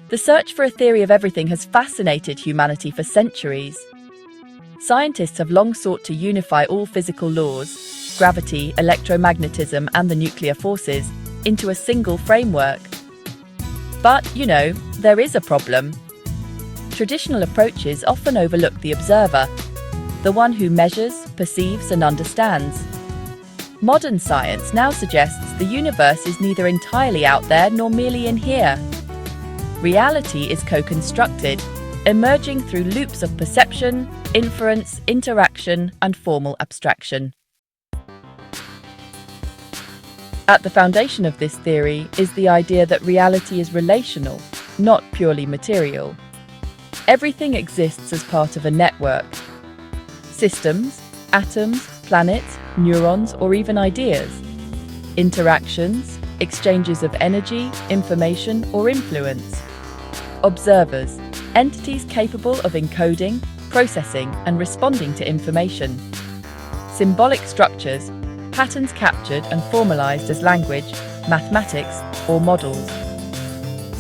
The search for a theory of everything has fascinated humanity for centuries. Scientists have long sought to unify all physical laws, gravity, electromagnetism, and the nuclear forces, into a single framework. But, there is a problem. Traditional approaches often overlook the observer, the one who measures, perceives, and understands. Modern science now suggests the universe is neither entirely out there nor merely in here. Reality is co-constructed, emerging through loops of perception, inference, interaction, and formal abstraction. At the foundation of this theory is the idea that reality is relational, not purely material. Everything exists as part of a network. Systems, atoms, planets, neurons, or even ideas. Interactions, exchanges of energy, information, or influence. Observers, entities capable of encoding, processing, and responding to information. Symbolic structures, patterns captured and formalized as language, mathematics, or models.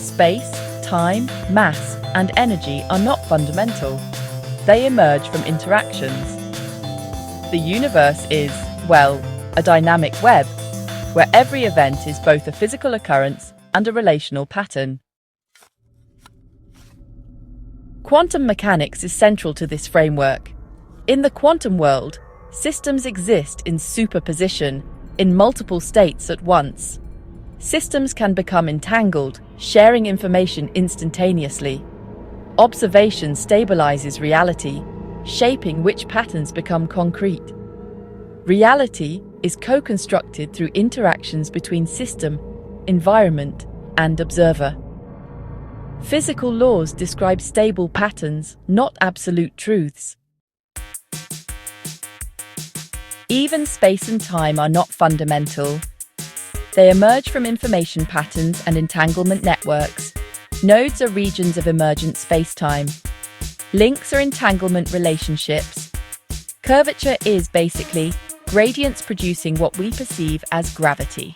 Space, time, mass, and energy are not fundamental. They emerge from interactions. The universe is, a dynamic web, where every event is both a physical occurrence and a relational pattern. Quantum mechanics is central to this framework. In the quantum world, systems exist in superposition, in multiple states at once. Systems can become entangled, sharing information instantaneously. Observation stabilizes reality, shaping which patterns become concrete. Reality is co-constructed through interactions between system, environment, and observer. Physical laws describe stable patterns, not absolute truths. Even space and time are not fundamental. They emerge from information patterns and entanglement networks. Nodes are regions of emergent spacetime. Links are entanglement relationships. Curvature is basically gradients producing what we perceive as gravity.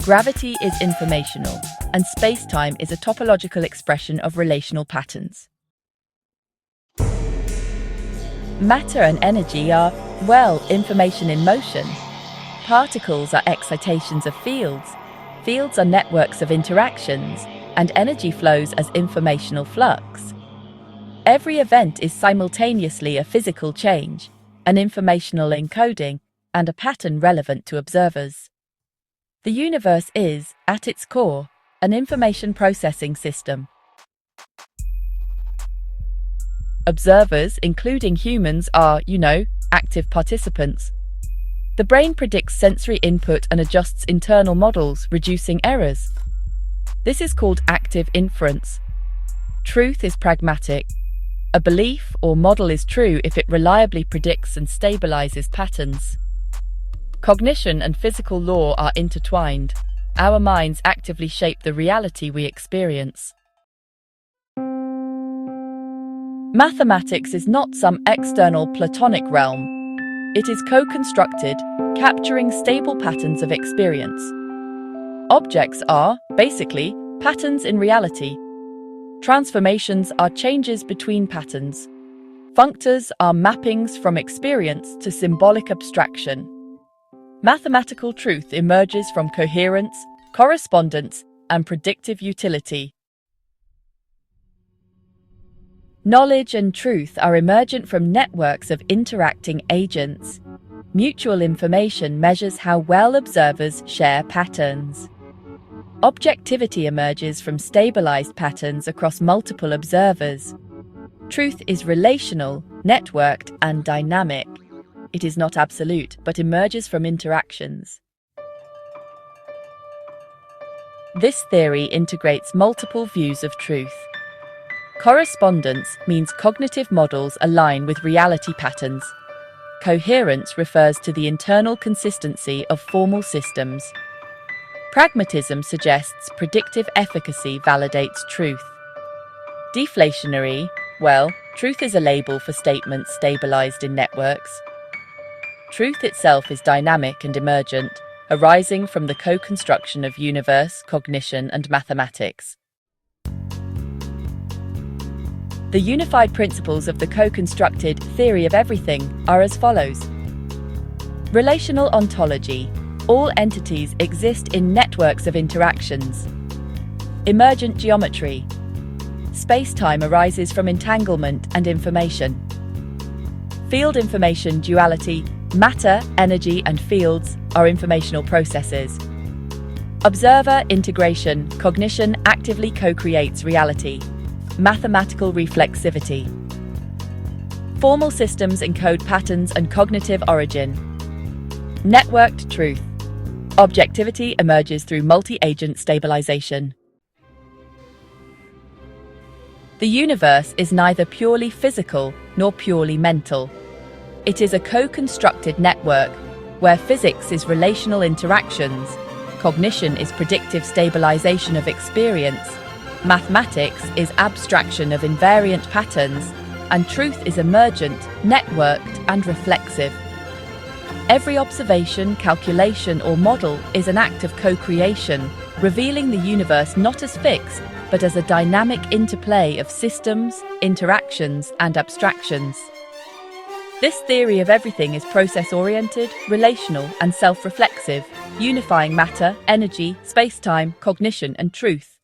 Gravity is informational, and spacetime is a topological expression of relational patterns. Matter and energy are, information in motion. Particles are excitations of fields. Fields are networks of interactions, and energy flows as informational flux. Every event is simultaneously a physical change, an informational encoding, and a pattern relevant to observers. The universe is, at its core, an information processing system. Observers, including humans, are, active participants. The brain predicts sensory input and adjusts internal models, reducing errors. This is called active inference. Truth is pragmatic. A belief or model is true if it reliably predicts and stabilizes patterns. Cognition and physical law are intertwined. Our minds actively shape the reality we experience. Mathematics is not some external Platonic realm. It is co-constructed, capturing stable patterns of experience. Objects are, basically, patterns in reality. Transformations are changes between patterns. Functors are mappings from experience to symbolic abstraction. Mathematical truth emerges from coherence, correspondence, and predictive utility. Knowledge and truth are emergent from networks of interacting agents. Mutual information measures how well observers share patterns. Objectivity emerges from stabilized patterns across multiple observers. Truth is relational, networked, and dynamic. It is not absolute, but emerges from interactions. This theory integrates multiple views of truth. Correspondence means cognitive models align with reality patterns. Coherence refers to the internal consistency of formal systems. Pragmatism suggests predictive efficacy validates truth. Deflationary, truth is a label for statements stabilized in networks. Truth itself is dynamic and emergent. arising from the co-construction of universe, cognition, and mathematics. The unified principles of the co-constructed theory of everything are as follows. Relational ontology. All entities exist in networks of interactions. Emergent geometry. Space-time arises from entanglement and information. Field information duality. Matter, energy, and fields are informational processes. Observer integration. Cognition actively co-creates reality. Mathematical reflexivity. Formal systems encode patterns and cognitive origin. Networked truth. Objectivity emerges through multi-agent stabilization. The universe is neither purely physical nor purely mental. It is a co-constructed network where physics is relational interactions, cognition is predictive stabilization of experience, mathematics is abstraction of invariant patterns, and truth is emergent, networked, and reflexive. Every observation, calculation, or model is an act of co-creation, revealing the universe not as fixed, but as a dynamic interplay of systems, interactions, and abstractions. This theory of everything is process-oriented, relational, and self-reflexive, unifying matter, energy, space-time, cognition, and truth.